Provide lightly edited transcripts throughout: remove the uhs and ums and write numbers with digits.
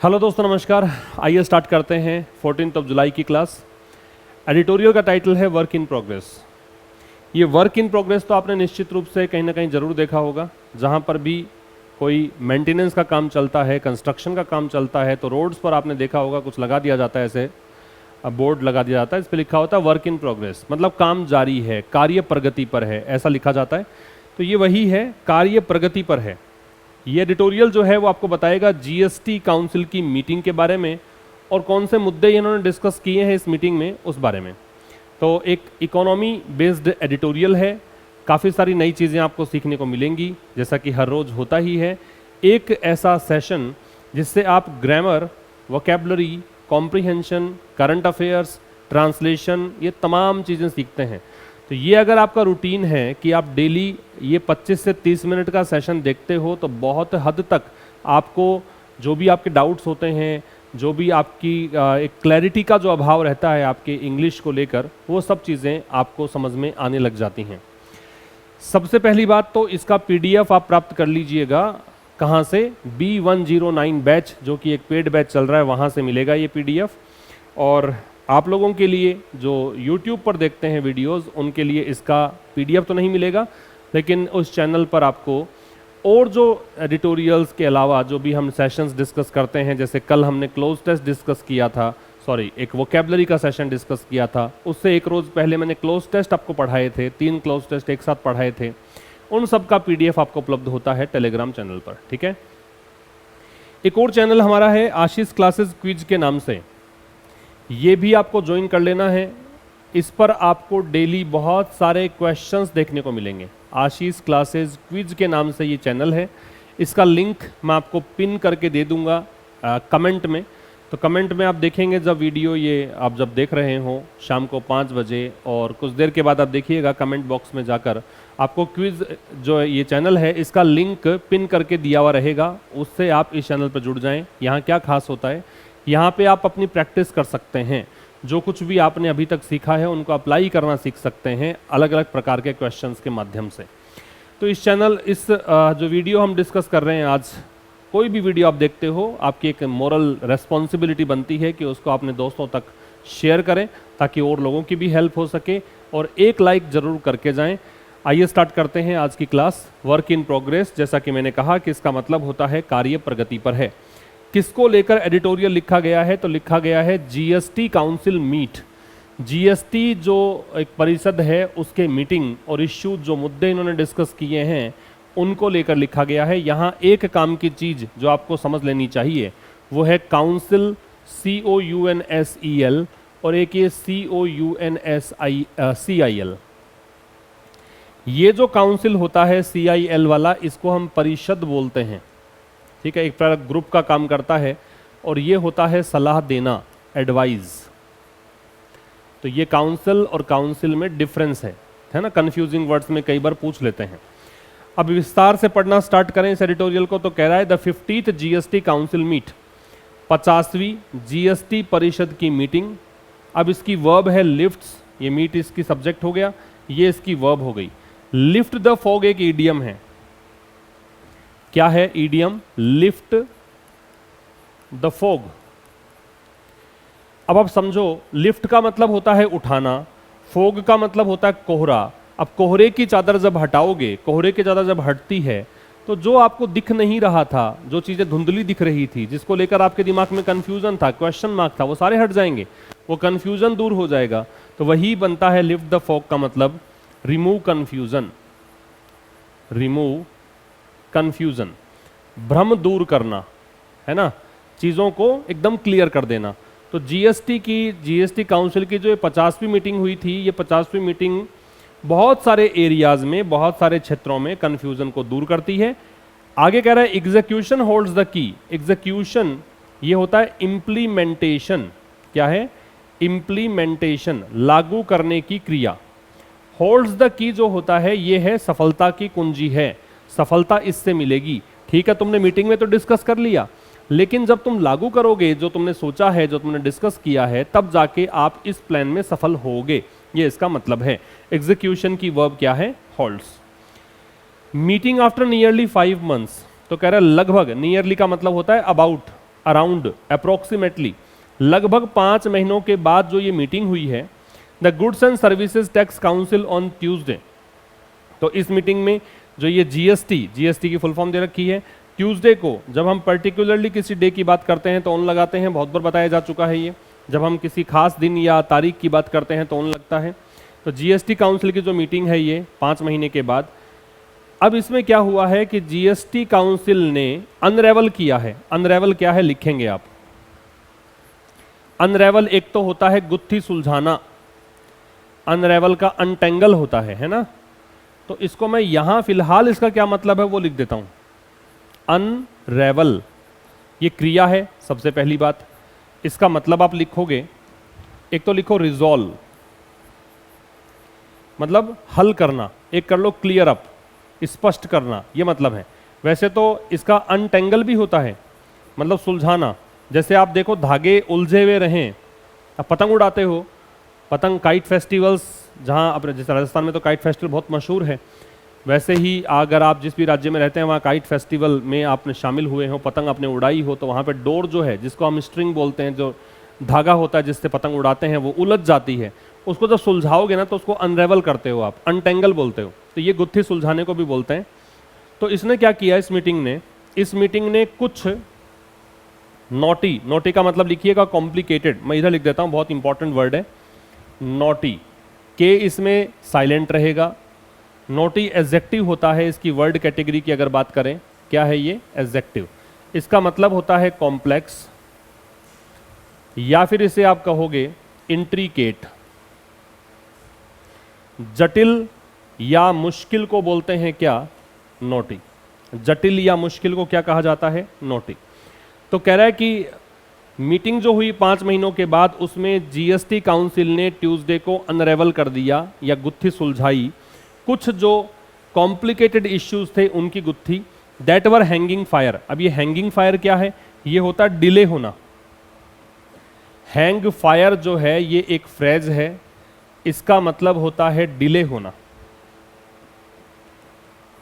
Hello दोस्तों, नमस्कार। आइए स्टार्ट करते हैं 14 जुलाई की क्लास। एडिटोरियल का टाइटल है वर्क इन प्रोग्रेस। ये वर्क इन प्रोग्रेस तो आपने निश्चित रूप से कहीं ना कहीं ज़रूर देखा होगा। जहाँ पर भी कोई मेंटेनेंस का काम चलता है, कंस्ट्रक्शन का काम चलता है, तो रोड्स पर आपने देखा होगा कुछ लगा दिया जाता है, ऐसे बोर्ड लगा दिया जाता है, इस पर लिखा होता है वर्क इन प्रोग्रेस, मतलब काम जारी है, कार्य प्रगति पर है, ऐसा लिखा जाता है। तो ये वही है, कार्य प्रगति पर है। ये एडिटोरियल जो है वो आपको बताएगा जीएसटी काउंसिल की मीटिंग के बारे में और कौन से मुद्दे इन्होंने डिस्कस किए हैं इस मीटिंग में, उस बारे में। तो एक इकोनॉमी बेस्ड एडिटोरियल है। काफ़ी सारी नई चीज़ें आपको सीखने को मिलेंगी, जैसा कि हर रोज़ होता ही है। एक ऐसा सेशन जिससे आप grammar, vocabulary, comprehension, current affairs, translation, ये तमाम चीज़ें सीखते हैं। तो ये अगर आपका रूटीन है कि आप डेली ये 25 से 30 मिनट का सेशन देखते हो, तो बहुत हद तक आपको जो भी आपके डाउट्स होते हैं, जो भी आपकी एक क्लैरिटी का जो अभाव रहता है आपके इंग्लिश को लेकर, वो सब चीज़ें आपको समझ में आने लग जाती हैं। सबसे पहली बात तो इसका पीडीएफ आप प्राप्त कर लीजिएगा। कहाँ से? B109 बैच, जो कि एक पेड बैच चल रहा है, वहाँ से मिलेगा ये पीडीएफ। और आप लोगों के लिए जो YouTube पर देखते हैं वीडियोस, उनके लिए इसका पीडीएफ तो नहीं मिलेगा, लेकिन उस चैनल पर आपको और जो एडिटोरियल्स के अलावा जो भी हम सेशंस डिस्कस करते हैं, जैसे कल हमने क्लोज टेस्ट डिस्कस किया था, एक वोकैबुलरी का सेशन डिस्कस किया था, उससे एक रोज़ पहले मैंने क्लोज टेस्ट आपको पढ़ाए थे, 3 क्लोज टेस्ट एक साथ पढ़ाए थे। उन सब का पीडीएफ आपको उपलब्ध होता है टेलीग्राम चैनल पर, ठीक है। एक और चैनल हमारा है आशीष क्लासेस क्विज के नाम से, ये भी आपको ज्वाइन कर लेना है। इस पर आपको डेली बहुत सारे क्वेश्चंस देखने को मिलेंगे। आशीष क्लासेस क्विज के नाम से ये चैनल है। इसका लिंक मैं आपको पिन करके दे दूंगा कमेंट में। तो कमेंट में आप देखेंगे जब वीडियो ये आप जब देख रहे हो शाम को 5 बजे, और कुछ देर के बाद आप देखिएगा कमेंट बॉक्स में जाकर आपको क्विज जो ये चैनल है, इसका लिंक पिन करके दिया हुआ रहेगा। उससे आप इस चैनल पर जुड़ जाएँ। यहाँ क्या खास होता है, यहाँ पे आप अपनी प्रैक्टिस कर सकते हैं। जो कुछ भी आपने अभी तक सीखा है उनको अप्लाई करना सीख सकते हैं अलग अलग प्रकार के क्वेश्चंस के माध्यम से। तो इस चैनल, इस जो वीडियो हम डिस्कस कर रहे हैं आज, कोई भी वीडियो आप देखते हो, आपकी एक मोरल रेस्पॉन्सिबिलिटी बनती है कि उसको अपने दोस्तों तक शेयर करें ताकि और लोगों की भी हेल्प हो सके, और एक लाइक ज़रूर करके जाएँ। आइए स्टार्ट करते हैं आज की क्लास। वर्क इन प्रोग्रेस, जैसा कि मैंने कहा कि इसका मतलब होता है कार्य प्रगति पर है। किसको लेकर एडिटोरियल लिखा गया है? तो लिखा गया है जीएसटी काउंसिल मीट। जीएसटी जो एक परिषद है, उसके मीटिंग और इश्यू, जो मुद्दे इन्होंने डिस्कस किए हैं, उनको लेकर लिखा गया है। यहाँ एक काम की चीज़ जो आपको समझ लेनी चाहिए वो है काउंसिल, COUNSEL, और एक ये COUNSIL। ये जो काउंसिल होता है CIL वाला, इसको हम परिषद बोलते हैं, ठीक है। एक प्रकार ग्रुप का काम करता है, और ये होता है सलाह देना, एडवाइज। तो ये काउंसिल और काउंसिल में डिफरेंस है ना। कंफ्यूजिंग वर्ड्स में कई बार पूछ लेते हैं। अब विस्तार से पढ़ना स्टार्ट करें इस एडिटोरियल को, तो कह रहा है the 50th GST council meet, 50वीं जीएसटी परिषद की मीटिंग। अब इसकी वर्ब है लिफ्ट्स, ये मीट इसकी सब्जेक्ट हो गया, ये इसकी वर्ब हो गई। लिफ्ट द फॉग एक ईडियम है। क्या है ईडियम? Lift the fog. अब आप समझो, लिफ्ट का मतलब होता है उठाना, फॉग का मतलब होता है कोहरा। अब कोहरे की चादर जब हटाओगे, कोहरे की चादर जब हटती है, तो जो आपको दिख नहीं रहा था, जो चीजें धुंधली दिख रही थी, जिसको लेकर आपके दिमाग में कंफ्यूजन था, क्वेश्चन मार्क था, वो सारे हट जाएंगे, वो कंफ्यूजन दूर हो जाएगा। तो वही बनता है लिफ्ट द फॉग का मतलब, रिमूव कंफ्यूजन, रिमूव कंफ्यूजन, भ्रम दूर करना, है ना, चीज़ों को एकदम क्लियर कर देना। तो जीएसटी काउंसिल की जो 50वीं मीटिंग हुई थी, ये 50वीं मीटिंग बहुत सारे एरियाज में, बहुत सारे क्षेत्रों में कंफ्यूजन को दूर करती है। आगे कह रहा है execution holds the key. Execution ये होता है इम्प्लीमेंटेशन। क्या है? इम्प्लीमेंटेशन, लागू करने की क्रिया। होल्ड्स द की जो होता है, ये है सफलता की कुंजी है, सफलता इससे मिलेगी। ठीक है, तुमने मीटिंग में तो डिस्कस कर लिया, लेकिन जब तुम लागू करोगे, जो तुमने सोचा है, जो तुमने डिस्कस किया है, तब जाके आप इस प्लान में सफल होगे, ये इसका मतलब है। एग्जीक्यूशन की वर्ब क्या है? Holds. Meeting after nearly 5 months, तो कह रहा है लगभग, नियरली का मतलब होता है अबाउट, अराउंड अप्रोक्सीमेटली लगभग 5 महीनों के बाद जो ये मीटिंग हुई है, the goods and services tax council on Tuesday. तो इस मीटिंग में जो ये जीएसटी की फुल फॉर्म दे रखी है, ट्यूसडे को जब हम पर्टिकुलरली किसी डे की बात करते हैं तो ऑन लगाते हैं, बहुत बार बताया जा चुका है ये। जब हम किसी खास दिन या तारीख की बात करते हैं तो ऑन लगता है। तो जीएसटी काउंसिल की जो मीटिंग है ये 5 महीने के बाद। अब इसमें क्या हुआ है कि जीएसटी काउंसिल ने अनरेवल किया है। अनरेवल क्या है लिखेंगे आप। अनरेवल एक तो होता है गुत्थी सुलझाना, अनरेवल का अनटेंगल होता है ना। तो इसको मैं यहां फिलहाल इसका क्या मतलब है वो लिख देता हूं। अनरेवल ये क्रिया है सबसे पहली बात। इसका मतलब आप लिखोगे, एक तो लिखो रिजॉल्व, मतलब हल करना, एक कर लो क्लियर अप, स्पष्ट करना, ये मतलब है। वैसे तो इसका अनटेंगल भी होता है, मतलब सुलझाना। जैसे आप देखो धागे उलझे हुए रहें, अब पतंग उड़ाते हो, पतंग काइट फेस्टिवल्स, जहाँ अपने जैसे राजस्थान में तो काइट फेस्टिवल बहुत मशहूर है, वैसे ही अगर आप जिस भी राज्य में रहते हैं वहाँ काइट फेस्टिवल में आपने शामिल हुए हो, पतंग आपने उड़ाई हो, तो वहाँ पे डोर जो है, जिसको हम स्ट्रिंग बोलते हैं, जो धागा होता है जिससे पतंग उड़ाते हैं, वो उलझ जाती है। उसको जब सुलझाओगे ना तो उसको अनरेवल करते हो आप, अनटेंगल बोलते हो। तो ये गुत्थी सुलझाने को भी बोलते हैं। तो इसने क्या किया इस मीटिंग ने कुछ नॉटी का मतलब लिखिएगा कॉम्प्लिकेटेड, मैं इधर लिख देता हूँ, बहुत इंपॉर्टेंट वर्ड है नॉटी, के इसमें साइलेंट रहेगा। नॉटी एडजेक्टिव होता है, इसकी वर्ड कैटेगरी की अगर बात करें, क्या है ये एडजेक्टिव। इसका मतलब होता है कॉम्प्लेक्स, या फिर इसे आप कहोगे इंट्रिकेट। जटिल या मुश्किल को बोलते हैं क्या, नॉटी। जटिल या मुश्किल को क्या कहा जाता है, नॉटी। तो कह रहा है कि मीटिंग जो हुई 5 महीनों के बाद, उसमें जीएसटी काउंसिल ने ट्यूसडे को अनरेवल कर दिया या गुत्थी सुलझाई कुछ जो कॉम्प्लिकेटेड इश्यूज थे उनकी गुत्थी, दैट वर हैंगिंग फायर। अब ये हैंगिंग फायर क्या है, ये होता डिले होना। हैंग फायर जो है ये एक फ्रेज है, इसका मतलब होता है डिले होना,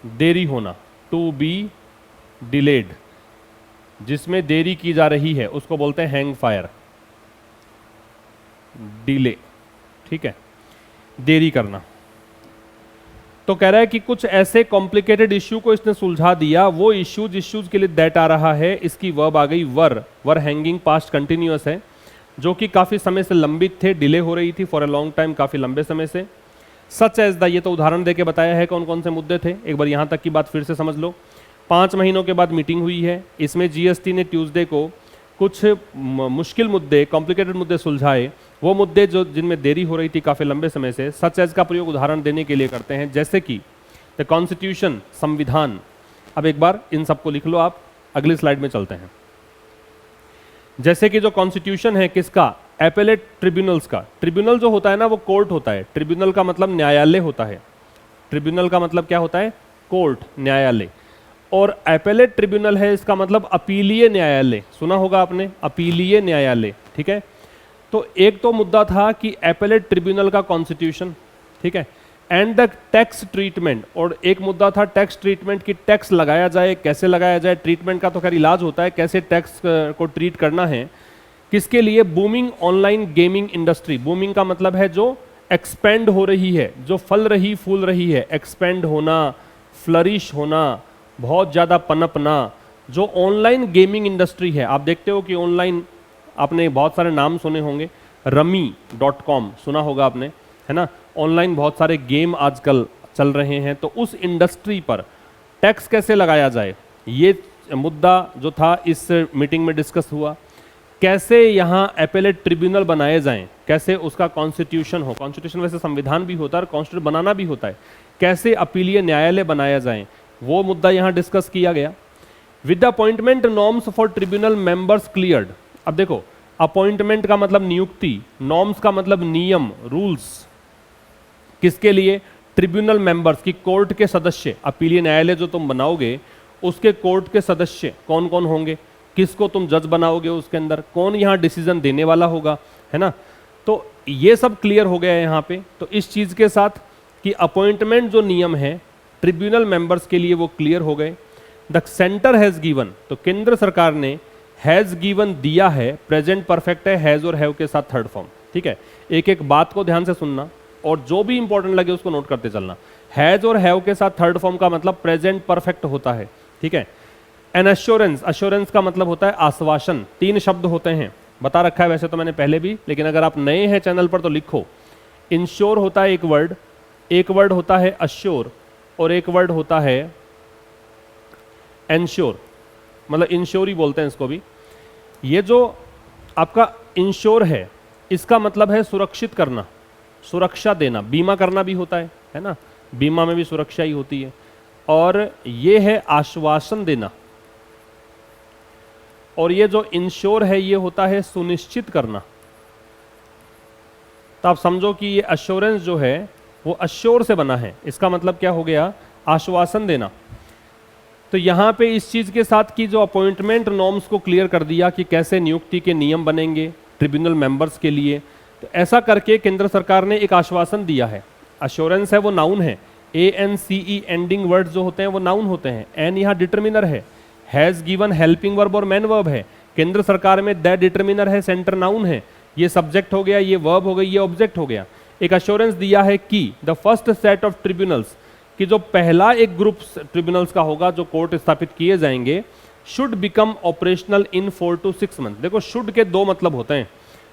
देरी होना, टू बी डिलेड, जिसमें देरी की जा रही है उसको बोलते हैं हैंग फायर, डिले, ठीक है, देरी करना। तो कह रहा है कि कुछ ऐसे कॉम्प्लिकेटेड इश्यू को इसने सुलझा दिया। वो इश्यूज के लिए दैट आ रहा है, इसकी वर्ब आ गई वर हैंगिंग पास्ट कंटिन्यूअस है, जो कि काफी समय से लंबित थे, डिले हो रही थी फॉर अ लॉन्ग टाइम, काफी लंबे समय से। सच एज द, ये तो उदाहरण देके बताया है कौन कौन से मुद्दे थे, एक बार यहां तक की बात फिर से समझ लो। 5 महीनों के बाद मीटिंग हुई है, इसमें जीएसटी ने ट्यूसडे को कुछ मुश्किल मुद्दे, कॉम्प्लिकेटेड मुद्दे सुलझाए। वो मुद्दे जो जिनमें देरी हो रही थी काफी लंबे समय से। सच एज का प्रयोग उदाहरण देने के लिए करते हैं, जैसे कि द कॉन्स्टिट्यूशन, संविधान। अब एक बार इन सबको लिख लो आप, अगली स्लाइड में चलते हैं। जैसे कि जो कॉन्स्टिट्यूशन है किसका, एपेलेट ट्रिब्यूनल्स का। ट्रिब्यूनल जो होता है ना वो कोर्ट होता है, ट्रिब्यूनल का मतलब न्यायालय होता है। ट्रिब्यूनल का मतलब क्या होता है, कोर्ट, न्यायालय। और एपेलेट ट्रिब्यूनल है, इसका मतलब अपीलीय न्यायालय, सुना होगा आपने, अपीलीय न्यायालय, ठीक है। तो एक तो मुद्दा था कि एपेलेट ट्रिब्यूनल का कॉन्स्टिट्यूशन, ठीक है, एंड द टैक्स ट्रीटमेंट, और एक मुद्दा था टैक्स ट्रीटमेंट की टैक्स लगाया जाए, कैसे लगाया जाए। ट्रीटमेंट का तो खैर इलाज होता है, कैसे टैक्स को ट्रीट करना है, किसके लिए, booming online gaming industry. Booming का मतलब है जो एक्सपेंड हो रही है, जो फल रही फूल रही है, एक्सपेंड होना, फ्लरिश होना, बहुत ज़्यादा पनपना, जो ऑनलाइन गेमिंग इंडस्ट्री है। आप देखते हो कि ऑनलाइन आपने बहुत सारे नाम सुने होंगे, rummy.com सुना होगा आपने, है ना। ऑनलाइन बहुत सारे गेम आजकल चल रहे हैं, तो उस इंडस्ट्री पर टैक्स कैसे लगाया जाए, ये मुद्दा जो था इस मीटिंग में डिस्कस हुआ। कैसे यहाँ एपेलेट ट्रिब्यूनल बनाए जाएं, कैसे उसका कॉन्स्टिट्यूशन हो, कॉन्स्टिट्यूशन वैसे संविधान भी होता है और कॉन्स्टिट्यूशन बनाना भी होता है, कैसे अपीलीय न्यायालय बनाया जाए, वो मुद्दा यहाँ डिस्कस किया गया। With the appointment norms for tribunal members cleared. अब देखो, अपॉइंटमेंट का मतलब नियुक्ति, नॉर्म्स का मतलब नियम, रूल्स, किसके लिए, ट्रिब्यूनल मेंबर्स की, कोर्ट के सदस्य। अपीलीय न्यायालय जो तुम बनाओगे उसके कोर्ट के सदस्य कौन कौन होंगे, किसको तुम जज बनाओगे, उसके अंदर कौन यहाँ डिसीजन देने वाला होगा, है ना। तो ये सब क्लियर हो गया है यहाँ पे। तो इस चीज के साथ कि अपॉइंटमेंट जो नियम है ट्रिब्यूनल मेंबर्स के लिए वो क्लियर हो गए। द सेंटर हैज गिवन, तो केंद्र सरकार ने हैज गिवन दिया है, प्रेजेंट परफेक्ट है हैज और हैव के साथ थर्ड फॉर्म। ठीक है, एक एक बात को ध्यान से सुनना और जो भी इंपॉर्टेंट लगे उसको नोट करते चलना। हैज और हैव के साथ थर्ड फॉर्म का मतलब प्रेजेंट परफेक्ट होता है। ठीक है, एन अश्योरेंस, अश्योरेंस का मतलब होता है आश्वासन। 3 शब्द होते हैं, बता रखा है वैसे तो मैंने पहले भी, लेकिन अगर आप नए हैं चैनल पर तो लिखो। इंश्योर होता है एक वर्ड होता है अश्योर, और एक वर्ड होता है एंश्योर, मतलब इंश्योर ही बोलते हैं इसको भी। ये जो आपका इंश्योर है इसका मतलब है सुरक्षित करना, सुरक्षा देना। बीमा करना भी होता है ना, बीमा में भी सुरक्षा ही होती है। और ये है आश्वासन देना, और ये जो इंश्योर है ये होता है सुनिश्चित करना। तो आप समझो कि ये अश्योरेंस जो है वो अश्योर से बना है, इसका मतलब क्या हो गया, आश्वासन देना। तो यहां पे इस चीज के साथ की जो अपॉइंटमेंट नॉर्म्स को क्लियर कर दिया कि कैसे नियुक्ति के नियम बनेंगे ट्रिब्यूनल मेंबर्स के लिए। तो ऐसा करके केंद्र सरकार ने एक आश्वासन दिया है। अश्योरेंस है वो नाउन है, ANCE एंडिंग वर्ड्स जो होते हैं वो नाउन होते हैं। एन यहाँ डिटर्मिनर है, हैज गिवन हेल्पिंग वर्ब और मैन वर्ब है। केंद्र सरकार में दैट डिटर्मिनर है, सेंटर नाउन है, ये सब्जेक्ट हो गया, ये वर्ब हो गई, ये ऑब्जेक्ट हो गया। एक अश्योरेंस दिया है कि the first set of tribunals, कि जो पहला एक ग्रुप ट्रिब्यूनल्स का होगा जो कोर्ट स्थापित किए जाएंगे, should become operational in 4 to 6 month. देखो शुड के 2 मतलब होते हैं।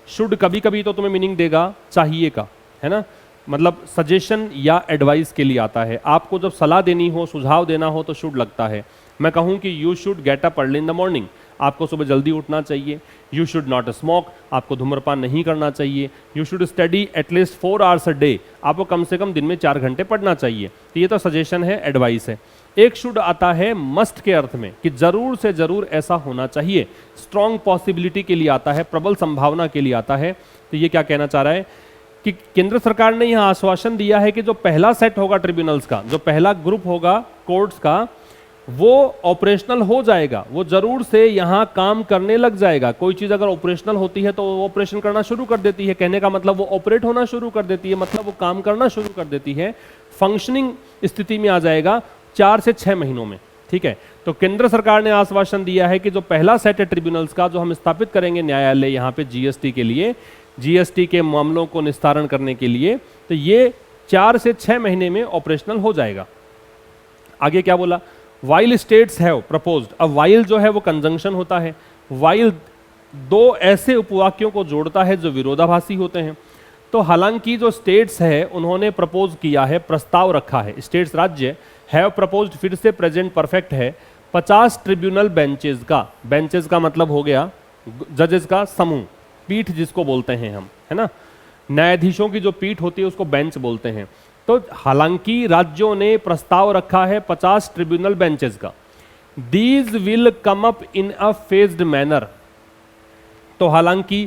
शुड कभी कभी तो तुम्हें मीनिंग देगा चाहिए का, है ना, मतलब सजेशन या एडवाइस के लिए आता है। आपको जब सलाह देनी हो, सुझाव देना हो तो शुड लगता है। मैं कहूं कि you should get up early in the morning, आपको सुबह जल्दी उठना चाहिए। यू शुड नॉट स्मोक, आपको धूम्रपान नहीं करना चाहिए। You should study at least 4 hours a day, आपको कम से कम दिन में 4 घंटे पढ़ना चाहिए। तो ये तो सजेशन है, एडवाइस है। एक शुड आता है मस्ट के अर्थ में, कि जरूर से जरूर ऐसा होना चाहिए। स्ट्रॉन्ग पॉसिबिलिटी के लिए आता है, प्रबल संभावना के लिए आता है। तो ये क्या कहना चाह रहा है कि केंद्र सरकार ने यहां आश्वासन दिया है कि जो पहला सेट होगा ट्रिब्यूनल्स का, जो पहला ग्रुप होगा कोर्ट्स का, वो ऑपरेशनल हो जाएगा, वो जरूर से यहां काम करने लग जाएगा। कोई चीज अगर ऑपरेशनल होती है तो वो ऑपरेशन करना शुरू कर देती है, कहने का मतलब वो ऑपरेट होना शुरू कर देती है, मतलब वो काम करना शुरू कर देती है, फंक्शनिंग स्थिति में आ जाएगा 4 से 6 महीनों में। ठीक है, तो केंद्र सरकार ने आश्वासन दिया है कि जो पहला सेट है ट्रिब्यूनल्स का, जो हम स्थापित करेंगे न्यायालय यहाँ पे जीएसटी के लिए, जीएसटी के मामलों को निस्तारण करने के लिए, तो ये 4 से 6 महीने में ऑपरेशनल हो जाएगा। आगे क्या बोला, वाइल स्टेट्स हैव प्रपोज्ड। अब वाइल जो है वो कंजंक्शन होता है। वाइल 2 ऐसे उपवाक्यों को जोड़ता है जो विरोधाभासी होते हैं। तो हालांकि जो स्टेट्स है उन्होंने प्रपोज किया है, प्रस्ताव रखा है, स्टेट्स राज्य हैव प्रपोज्ड, फिर से प्रेजेंट परफेक्ट है, 50 ट्रिब्यूनल बेंचेस का। बेंचेस का मतलब हो गया जजेस का समूह, पीठ जिसको बोलते हैं हम, है ना, न्यायाधीशों की जो पीठ होती है उसको बेंच बोलते हैं। तो हालांकि राज्यों ने प्रस्ताव रखा है 50 ट्रिब्यूनल बेंचेस का। These will come up in a phased manner. तो हालांकि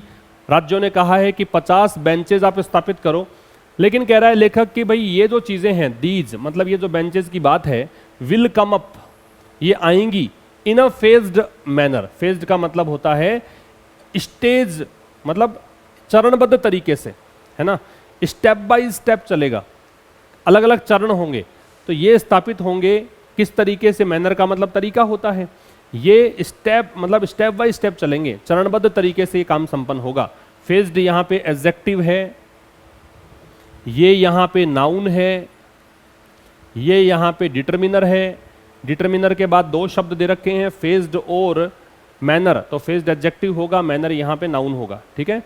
राज्यों ने कहा है कि 50 बेंचेस आप स्थापित करो, लेकिन कह रहा है लेखक कि भाई ये जो चीजें हैं, दीज मतलब ये जो बेंचेस की बात है, विल कम अप, ये आएंगी इन अ फेज्ड मैनर। फेज्ड का मतलब होता है स्टेज, मतलब चरणबद्ध तरीके से, है ना, स्टेप बाय स्टेप चलेगा, अलग अलग चरण होंगे। तो ये स्थापित होंगे किस तरीके से, मैनर का मतलब तरीका होता है, ये स्टेप मतलब स्टेप बाय स्टेप चलेंगे, चरणबद्ध तरीके से ये काम संपन्न होगा। फेज्ड यहाँ पे एडजेक्टिव है, ये यहाँ पे नाउन है, ये यहाँ पे डिटर्मिनर है। डिटर्मिनर के बाद 2 शब्द दे रखे हैं, फेज्ड और मैनर। तो फेज्ड एडजेक्टिव होगा, मैनर यहाँ पे नाउन होगा। ठीक है,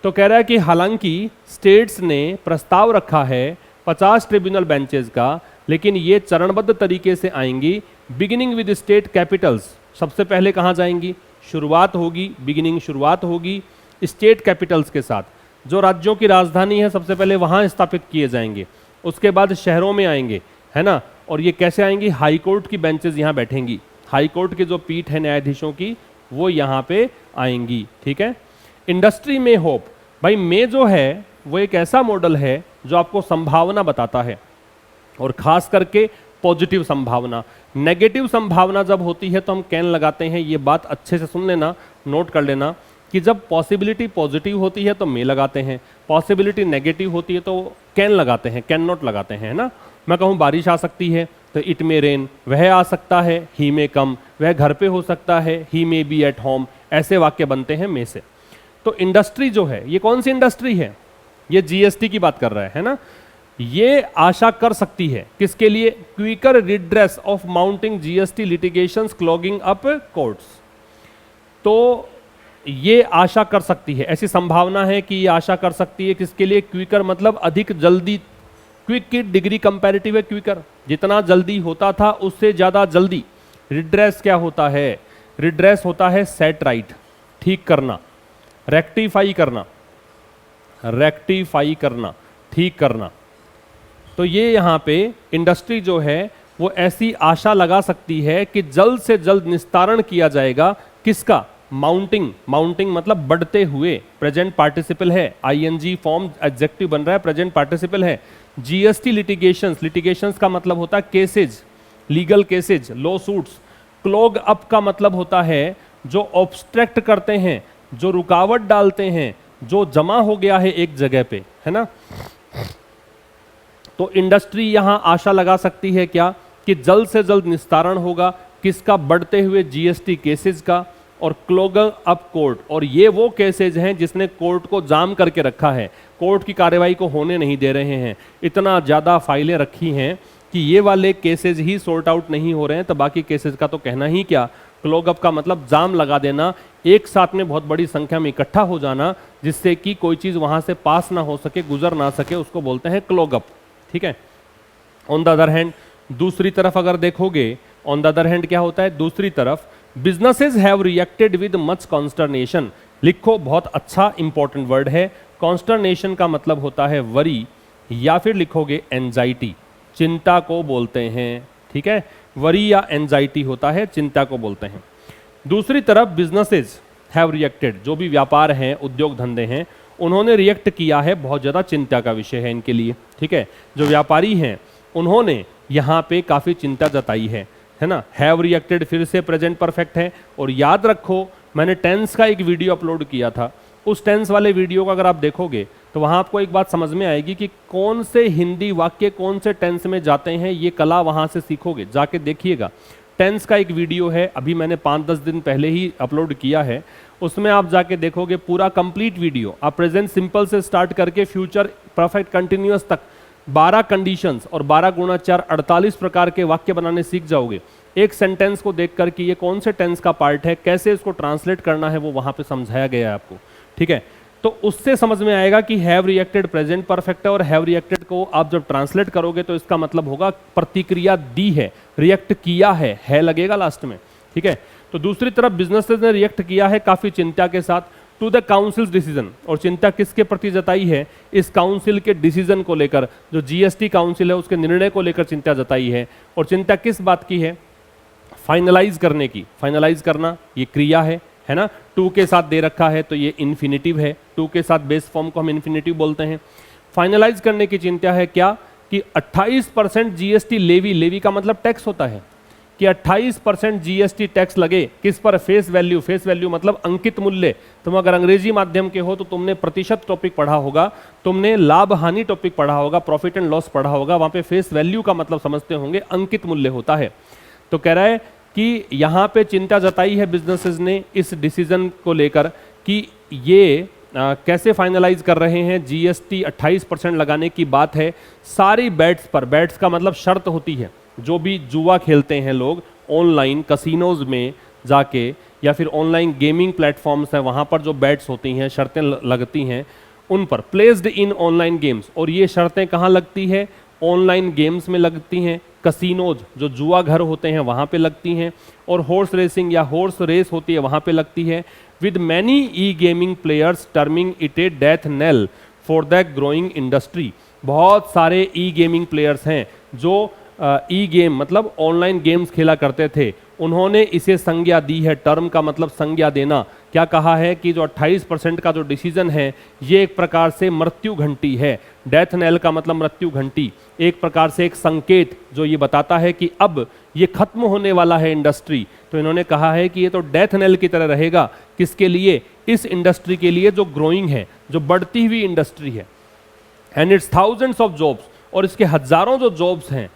तो कह रहा है कि हालांकि स्टेट्स ने प्रस्ताव रखा है 50 ट्रिब्यूनल बेंचेस का, लेकिन ये चरणबद्ध तरीके से आएंगी। बिगिनिंग विद स्टेट कैपिटल्स, सबसे पहले कहाँ जाएंगी, शुरुआत होगी, बिगिनिंग शुरुआत होगी स्टेट कैपिटल्स के साथ। जो राज्यों की राजधानी है सबसे पहले वहाँ स्थापित किए जाएंगे, उसके बाद शहरों में आएंगे, है ना। और ये कैसे आएंगी, हाई कोर्ट की बेंचेस यहाँ बैठेंगी, हाई कोर्ट की जो पीठ है न्यायाधीशों की वो यहाँ पे आएंगी। ठीक है, इंडस्ट्री में होप, भाई में जो है वो एक ऐसा मॉडल है जो आपको संभावना बताता है, और खास करके पॉजिटिव संभावना। नेगेटिव संभावना जब होती है तो हम कैन लगाते हैं। ये बात अच्छे से सुन लेना, नोट कर लेना कि जब पॉसिबिलिटी पॉजिटिव होती है तो में लगाते हैं, पॉसिबिलिटी नेगेटिव होती है तो कैन लगाते हैं, कैन नॉट लगाते हैं, है ना। मैं कहूँ बारिश आ सकती है तो इट मे रेन, वह आ सकता है, ही मे कम, वह घर पे हो सकता है, ही मे बी एट होम, ऐसे वाक्य बनते हैं मे से। तो इंडस्ट्री जो है, ये कौन सी इंडस्ट्री है? ये जीएसटी की बात कर रहा है ना। ये आशा कर सकती है किसके लिए? Quicker redress of mounting GST litigations clogging up courts. तो ये आशा कर सकती है, ऐसी संभावना है कि ये आशा कर सकती है किसके लिए? क्विकर मतलब अधिक जल्दी, क्विक की डिग्री कंपैरेटिव है क्विकर, जितना जल्दी होता था उससे ज्यादा जल्दी। रिड्रेस क्या होता है? रिड्रेस होता है सेट राइट, ठीक करना, रेक्टिफाई करना, रेक्टिफाई करना, ठीक करना। तो ये यहाँ पे इंडस्ट्री जो है वो ऐसी आशा लगा सकती है कि जल्द से जल्द निस्तारण किया जाएगा किसका? माउंटिंग। माउंटिंग मतलब बढ़ते हुए, प्रेजेंट पार्टिसिपल है, आईएनजी फॉर्म एडजेक्टिव बन रहा है, प्रेजेंट पार्टिसिपल है। जीएसटी लिटिगेशंस, लिटिगेशंस का मतलब होता है cases, legal cases, law suits. Clog up का मतलब होता है जो ऑब्स्ट्रैक्ट करते हैं, जो रुकावट डालते हैं, जो जमा हो गया है एक जगह पे, है ना। तो इंडस्ट्री यहां आशा लगा सकती है क्या? कि जल्द से जल्द निस्तारण होगा किसका? बढ़ते हुए जीएसटी केसेज का। और क्लोग अप कोर्ट, और ये वो केसेज हैं जिसने कोर्ट को जाम करके रखा है, कोर्ट की कार्रवाई को होने नहीं दे रहे हैं। इतना ज़्यादा फाइलें रखी हैं कि ये वाले केसेज ही सॉर्ट आउट नहीं हो रहे हैं, तो बाकी केसेज का तो कहना ही क्या। क्लोग अप का मतलब जाम लगा देना, एक साथ में बहुत बड़ी संख्या में इकट्ठा हो जाना, जिससे कि कोई चीज़ वहाँ से पास ना हो सके, गुजर ना सके, उसको बोलते हैं क्लोग अप। ठीक है। ऑन द अदर हैंड, दूसरी तरफ अगर देखोगे, ऑन द अदर हैंड क्या होता है? दूसरी तरफ businesses have reacted with much consternation. लिखो, बहुत अच्छा इंपॉर्टेंट वर्ड है। कॉन्स्टरनेशन का मतलब होता है वरी, या फिर लिखोगे एंजाइटी, चिंता को बोलते हैं। ठीक है, वरी या एंजाइटी होता है, चिंता को बोलते हैं। दूसरी तरफ बिजनेसेस हैव रिएक्टेड, जो भी व्यापार हैं, उद्योग धंधे हैं, उन्होंने रिएक्ट किया है, बहुत ज़्यादा चिंता का विषय है इनके लिए। ठीक है, जो व्यापारी हैं उन्होंने यहाँ पे काफ़ी चिंता जताई है ना। हैव रिएक्टेड फिर से प्रेजेंट परफेक्ट है। और याद रखो, मैंने टेंस का एक वीडियो अपलोड किया था, उस टेंस वाले वीडियो को अगर आप देखोगे तो वहाँ आपको एक बात समझ में आएगी कि कौन से हिंदी वाक्य कौन से टेंस में जाते हैं, ये कला वहाँ से सीखोगे, जाके देखिएगा। टेंस का एक वीडियो है, अभी मैंने 5-10 दिन पहले ही अपलोड किया है, उसमें आप जाके देखोगे पूरा कंप्लीट वीडियो। आप प्रेजेंट सिंपल से स्टार्ट करके फ्यूचर परफेक्ट कंटिन्यूअस तक 12 कंडीशंस और 12 गुणा 4 48 प्रकार के वाक्य बनाने सीख जाओगे। एक सेंटेंस को देखकर कि ये कौन से टेंस का पार्ट है, कैसे इसको ट्रांसलेट करना है, वो वहाँ पे समझाया गया है आपको। ठीक है, तो उससे समझ में आएगा कि हैव रिएक्टेड प्रेजेंट परफेक्ट है, और हैव रिएक्टेड को आप जब ट्रांसलेट करोगे तो इसका मतलब होगा प्रतिक्रिया दी है, रिएक्ट किया है लगेगा लास्ट में। ठीक है, तो दूसरी तरफ बिजनेसेस ने रिएक्ट किया है काफ़ी चिंता के साथ टू द काउंसिल डिसीजन। और चिंता किसके प्रति जताई है? इस काउंसिल के डिसीजन को लेकर, जो जीएसटी काउंसिल है उसके निर्णय को लेकर चिंता जताई है। और चिंता किस बात की है? फाइनलाइज करने की। फाइनलाइज करना ये क्रिया है ना। टू के साथ दे रखा है तो ये इन्फिनिटिव है, टू के साथ बेस फॉर्म को हम इन्फिनिटिव बोलते हैं। फाइनलाइज करने की चिंता है क्या? कि 28% जीएसटी लेवी, लेवी का मतलब टैक्स होता है, कि 28% जीएसटी टैक्स लगे किस पर? Face value. फेस वैल्यू मतलब अंकित मूल्य। तुम अगर अंग्रेजी माध्यम के हो तो तुमने प्रतिशत टॉपिक पढ़ा होगा, तुमने लाभ हानि टॉपिक पढ़ा होगा, प्रॉफिट एंड लॉस पढ़ा होगा, वहां पे फेस वैल्यू का मतलब समझते होंगे, अंकित मूल्य होता है। तो कह रहा है कि यहाँ पे चिंता जताई है बिजनेसेस ने इस डिसीजन को लेकर कि ये कैसे फाइनलाइज कर रहे हैं। जीएसटी 28% लगाने की बात है सारी बैट्स पर। बैट्स का मतलब शर्त होती है, जो भी जुआ खेलते हैं लोग ऑनलाइन कसिनोज में जाके, या फिर ऑनलाइन गेमिंग प्लेटफॉर्म्स हैं, वहाँ पर जो बैट्स होती हैं, शर्तें लगती हैं उन पर। प्लेस्ड इन ऑनलाइन गेम्स, और ये शर्तें कहाँ लगती है? ऑनलाइन गेम्स में लगती हैं। कसिनोज जो जुआ घर होते हैं वहाँ पे लगती हैं। और हॉर्स रेसिंग या हॉर्स रेस होती है वहाँ पे लगती है। With many E gaming players terming it A death nail for the growing industry. बहुत सारे ई गेमिंग प्लेयर्स हैं जो ई गेम मतलब ऑनलाइन गेम्स खेला करते थे, उन्होंने इसे संज्ञा दी है। टर्म का मतलब संज्ञा देना। क्या कहा है कि जो 28% का जो डिसीजन है ये एक प्रकार से मृत्यु घंटी है। डेथ नेल का मतलब मृत्यु घंटी, एक प्रकार से एक संकेत जो ये बताता है कि अब ये खत्म होने वाला है इंडस्ट्री। तो इन्होंने कहा है कि ये तो डेथ नेल की तरह रहेगा। किसके लिए? इस इंडस्ट्री के लिए जो ग्रोइंग है, जो बढ़ती हुई इंडस्ट्री है। And it's thousands of jobs, और इसके हजारों जो जॉब्स हैं,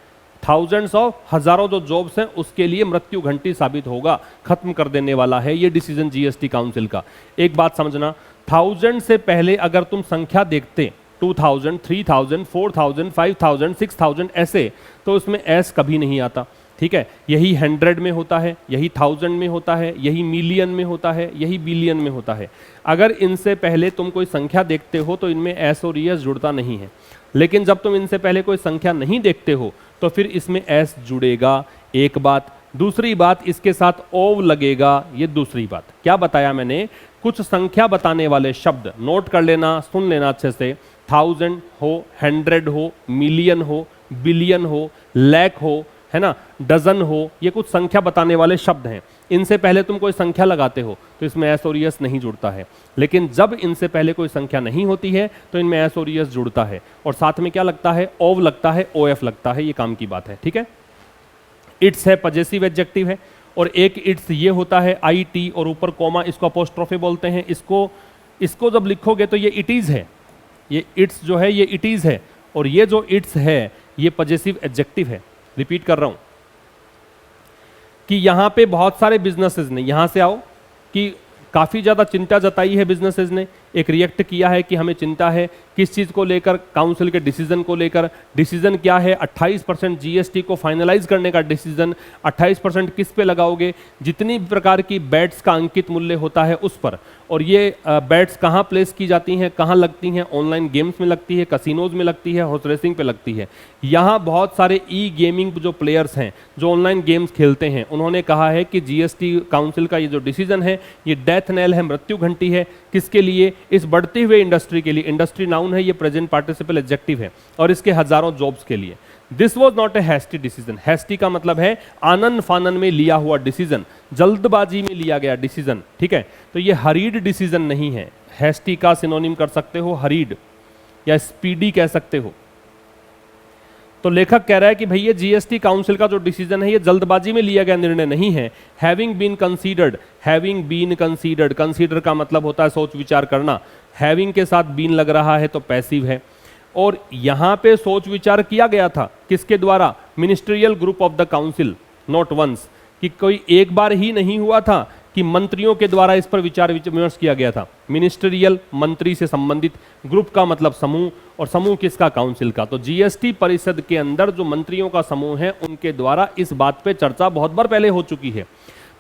थाउजेंड्स ऑफ हजारों जो जॉब्स हैं उसके लिए मृत्यु घंटी साबित होगा, खत्म कर देने वाला है ये डिसीजन जीएसटी काउंसिल का। एक बात समझना, 1000 से पहले अगर तुम संख्या देखते 2000, 3000, 4000, 5000, 6000 ऐसे, तो उसमें एस कभी नहीं आता, ठीक है। यही 100 में होता है, यही 1000 में होता है, यही मिलियन में होता है, यही बिलियन में होता है। अगर इनसे पहले तुम कोई संख्या देखते हो तो इनमें एस और एस जुड़ता नहीं है, लेकिन जब तुम इनसे पहले कोई संख्या नहीं देखते हो तो फिर इसमें एस जुड़ेगा, एक बात। दूसरी बात, इसके साथ ओव लगेगा, ये दूसरी बात। क्या बताया मैंने? कुछ संख्या बताने वाले शब्द नोट कर लेना, सुन लेना अच्छे से। 1000 हो, 100 हो, मिलियन हो, बिलियन हो, लाख हो, है ना, डजन हो, ये कुछ संख्या बताने वाले शब्द हैं। इनसे पहले तुम कोई संख्या लगाते हो तो इसमें एस और एस नहीं जुड़ता है, लेकिन जब इनसे पहले कोई संख्या नहीं होती है तो इनमें एस और एस जुड़ता है, और साथ में क्या लगता है? ओव लगता है, ओएफ लगता है, ये काम की बात है, ठीक है। इट्स है, पजेसिव एडजेक्टिव है, और एक इट्स ये होता है आई टी और ऊपर कॉमा, इसको अपोस्ट्रोफे बोलते हैं। इसको जब लिखोगे तो ये इट इज है, ये इट्स जो है ये इट इज है, और ये जो इट्स है ये पजेसिव एडजेक्टिव है। रिपीट कर रहा हूं कि यहां पे बहुत सारे बिजनेसेस ने, यहां से आओ, कि काफी ज्यादा चिंता जताई है बिजनेसेस ने, एक रिएक्ट किया है कि हमें चिंता है किस चीज को लेकर? काउंसिल के डिसीजन को लेकर। डिसीजन क्या है? 28% जीएसटी को फाइनलाइज करने का डिसीजन। 28% किस पे लगाओगे? जितनी प्रकार की बैट्स का अंकित मूल्य होता है उस पर। और ये बैट्स कहाँ प्लेस की जाती हैं, कहाँ लगती हैं? ऑनलाइन गेम्स में लगती है, कसिनोज में लगती है, हॉर्स रेसिंग पे लगती है। यहाँ बहुत सारे ई गेमिंग जो प्लेयर्स हैं जो ऑनलाइन गेम्स खेलते हैं, उन्होंने कहा है कि जीएसटी काउंसिल का ये जो डिसीजन है ये डेथ नेल है, मृत्यु घंटी है। किसके लिए? इस बढ़ती हुए इंडस्ट्री के लिए। इंडस्ट्री नाउन है, ये प्रेजेंट पार्टिसिपल एडजेक्टिव है, और इसके हजारों जॉब्स के लिए। This was not a hasty decision. Hasty का मतलब है आनन फानन में लिया हुआ डिसीजन, जल्दबाजी में लिया गया डिसीजन, ठीक है। तो ये हरीड डिसीजन नहीं है। हैस्टी का सिनोनिम कर सकते हो हरीड, या स्पीडी कह सकते हो। तो लेखक कह रहा है कि भैया जीएसटी काउंसिल का जो डिसीजन है ये जल्दबाजी में लिया गया निर्णय नहीं है। Having been considered, having been considered, consider का मतलब होता है सोच विचार करना। हैविंग के साथ बीन लग रहा है तो पैसिव है, और यहां पे सोच विचार किया गया था किसके द्वारा? Ministerial group of the council, not once, कि कोई एक बार ही नहीं हुआ था कि मंत्रियों के द्वारा इस पर विचार विमर्श किया गया था। मिनिस्ट्रियल, मंत्री से संबंधित, ग्रुप का मतलब समूह, और समूह किसका? काउंसिल का। तो जीएसटी परिषद के अंदर जो मंत्रियों का समूह है उनके द्वारा इस बात पे चर्चा बहुत बार पहले हो चुकी है,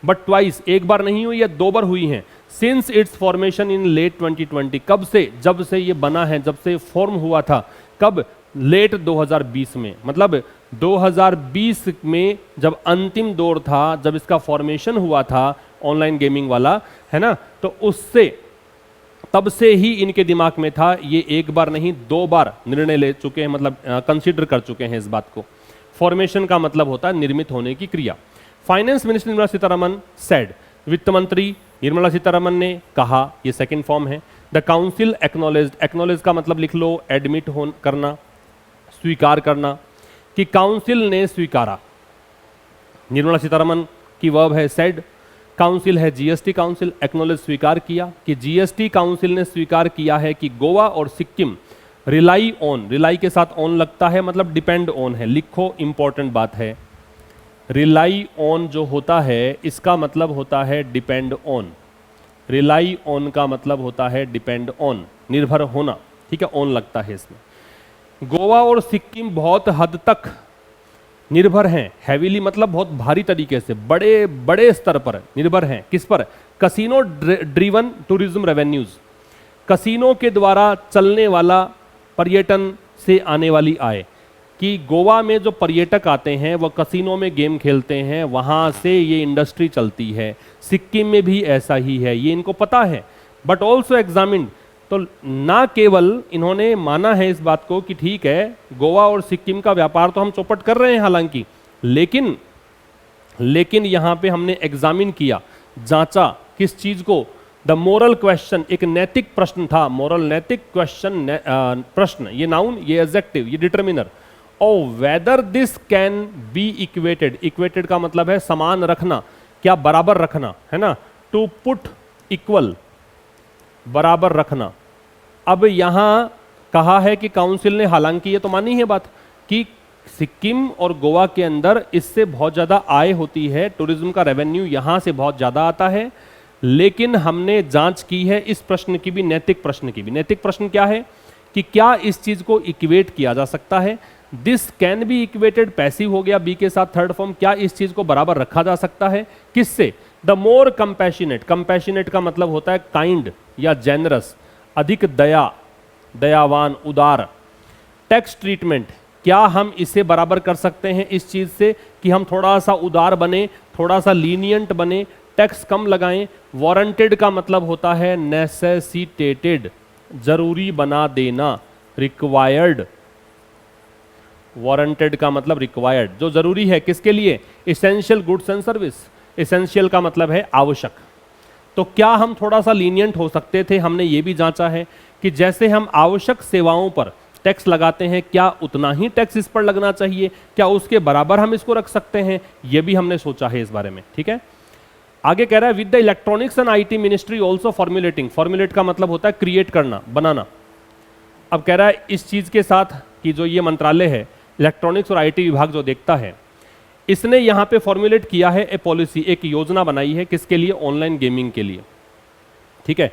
बट ट्वाइस, एक बार नहीं हुई है, 2 बार हुई है। Since its formation in late 2020, कब से? जब से ये बना है, जब से फॉर्म हुआ था। कब? लेट 2020 में, मतलब 2020 में जब अंतिम दौर था, जब इसका फॉर्मेशन हुआ था ऑनलाइन गेमिंग वाला, है ना, तो उससे तब से ही इनके दिमाग में था। ये एक बार नहीं 2 बार निर्णय ले चुके हैं, मतलब कंसीडर कर चुके हैं इस बात को। फॉर्मेशन का मतलब होता है निर्मित होने की क्रिया। Finance minister Nirmala Sitharaman said, वित्त मंत्री निर्मला सीतारमन ने कहा, ये सेकंड फॉर्म है। द काउंसिल एक्नॉलेज्ड, एक्नॉलेज का मतलब लिख लो एडमिट हो करना, स्वीकार करना, कि काउंसिल ने स्वीकारा। निर्मला सीतारमन की वर्ब है सेड, काउंसिल है जीएसटी काउंसिल, एक्नॉलेज स्वीकार किया, कि जीएसटी काउंसिल ने स्वीकार किया है कि गोवा और सिक्किम रिलाई ऑन, रिलाई के साथ ऑन लगता है मतलब डिपेंड ऑन है, लिखो इंपॉर्टेंट बात है। रिलाई ऑन जो होता है इसका मतलब होता है डिपेंड ऑन। रिलाई ऑन का मतलब होता है डिपेंड ऑन, निर्भर होना, ठीक है, ऑन लगता है इसमें। गोवा और सिक्किम बहुत हद तक निर्भर हैं, हैवीली मतलब बहुत भारी तरीके से, बड़े बड़े स्तर पर निर्भर हैं। किस पर? Casino driven tourism revenues, casino के द्वारा चलने वाला पर्यटन से आने वाली आय, कि गोवा में जो पर्यटक आते हैं वो कसिनो में गेम खेलते हैं, वहाँ से ये इंडस्ट्री चलती है। सिक्किम में भी ऐसा ही है, ये इनको पता है, बट ऑल्सो एग्जामिन्ड। तो ना केवल इन्होंने माना है इस बात को कि ठीक है गोवा और सिक्किम का व्यापार तो हम चौपट कर रहे हैं हालांकि, लेकिन यहाँ पे हमने एग्जामिन किया, जांचा किस चीज को? द मोरल क्वेश्चन, एक नैतिक प्रश्न था, मोरल नैतिक क्वेश्चन, प्रश्न, ये नाउन, ये एडजेक्टिव, ये डिटर्मिनर। और whether this can be equated, equated का मतलब है समान रखना, क्या बराबर रखना, है ना, टू पुट इक्वल, बराबर रखना। अब यहां कहा है कि काउंसिल ने, हालांकि ये तो मानी है बात कि सिक्किम और गोवा के अंदर इससे बहुत ज़्यादा आय होती है, टूरिज्म का रेवेन्यू यहाँ से बहुत ज़्यादा आता है। लेकिन हमने जांच की है इस प्रश्न की भी, नैतिक प्रश्न की भी। नैतिक प्रश्न क्या है कि क्या इस चीज़ को इक्वेट किया जा सकता है, this can be equated, passive हो गया बी के साथ थर्ड फॉर्म, क्या इस चीज़ को बराबर रखा जा सकता है किससे, द मोर कंपैशनेट, कंपैशनेट का मतलब होता है काइंड या जेनरस, अधिक दया, दयावान, उदार, टैक्स ट्रीटमेंट, क्या हम इसे बराबर कर सकते हैं इस चीज से कि हम थोड़ा सा उदार बने, थोड़ा सा लीनियंट बने, टैक्स कम लगाएं। वारंटेड का मतलब होता है नेसेसिटेटेड, जरूरी बना देना, रिक्वायर्ड, वारंटेड का मतलब रिक्वायर्ड, जो जरूरी है किसके लिए, essential goods and service, essential का मतलब है आवश्यक। तो क्या हम थोड़ा सा लीनियंट हो सकते थे, हमने ये भी जांचा है कि जैसे हम आवश्यक सेवाओं पर टैक्स लगाते हैं, क्या उतना ही टैक्स इस पर लगना चाहिए, क्या उसके बराबर हम इसको रख सकते हैं, यह भी हमने सोचा है इस बारे में। ठीक है, आगे कह रहा है with the electronics and IT ministry also formulating, formulate का मतलब होता है क्रिएट करना, बनाना। अब कह रहा है इस चीज के साथ कि जो ये मंत्रालय है, इलेक्ट्रॉनिक्स और आईटी विभाग जो देखता है, इसने यहां पे फॉर्मुलेट किया है ए पॉलिसी, एक योजना बनाई है किसके लिए, ऑनलाइन गेमिंग के लिए। ठीक है,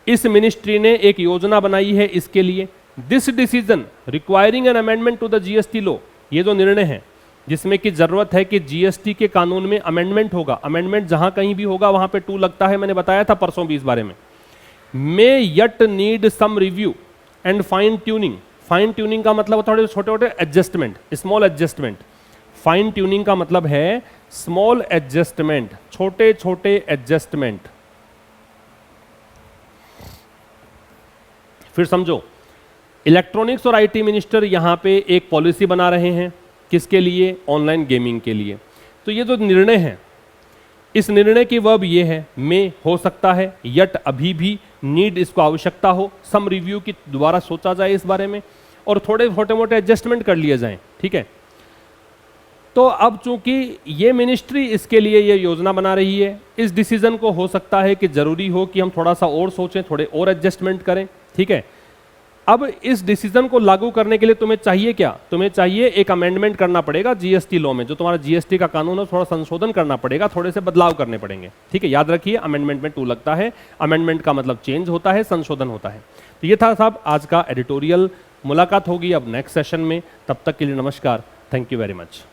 इस मिनिस्ट्री ने एक योजना बनाई है इसके लिए। This decision requiring an amendment to the GST law, ये जो निर्णय है जिसमें कि जरूरत है कि जीएसटी के कानून में अमेंडमेंट होगा, अमेंडमेंट जहां कहीं भी होगा वहां पे टू लगता है, मैंने बताया था परसों भी इस बारे में। May yet need some review and fine tuning, fine tuning का मतलब थोड़े छोटे छोटे adjustment, small adjustment, fine tuning का मतलब है स्मॉल एडजस्टमेंट, छोटे छोटे एडजस्टमेंट। फिर समझो, इलेक्ट्रॉनिक्स और आईटी मिनिस्टर यहां पे एक पॉलिसी बना रहे हैं किसके लिए, ऑनलाइन गेमिंग के लिए। तो ये जो निर्णय है, इस निर्णय की वर्ब ये है, में हो सकता है, यट अभी भी, नीड इसको आवश्यकता हो, सम रिव्यू की दोबारा सोचा जाए इस बारे में, और थोड़े छोटे मोटे एडजस्टमेंट कर लिए जाएं। ठीक है, तो अब चूंकि ये मिनिस्ट्री इसके लिए ये योजना बना रही है, इस डिसीजन को हो सकता है कि जरूरी हो कि हम थोड़ा सा और सोचें, थोड़े और एडजस्टमेंट करें। ठीक है, अब इस डिसीजन को लागू करने के लिए तुम्हें चाहिए क्या, तुम्हें चाहिए एक अमेंडमेंट करना पड़ेगा जीएसटी लॉ में, जो तुम्हारा जीएसटी का कानून है थोड़ा संशोधन करना पड़ेगा, थोड़े से बदलाव करने पड़ेंगे। ठीक है, याद रखिए अमेंडमेंट में टू लगता है, अमेंडमेंट का मतलब चेंज होता है, संशोधन होता है। तो ये था साहब आज का एडिटोरियल, मुलाकात होगी अब नेक्स्ट सेशन में, तब तक के लिए नमस्कार, थैंक यू वेरी मच।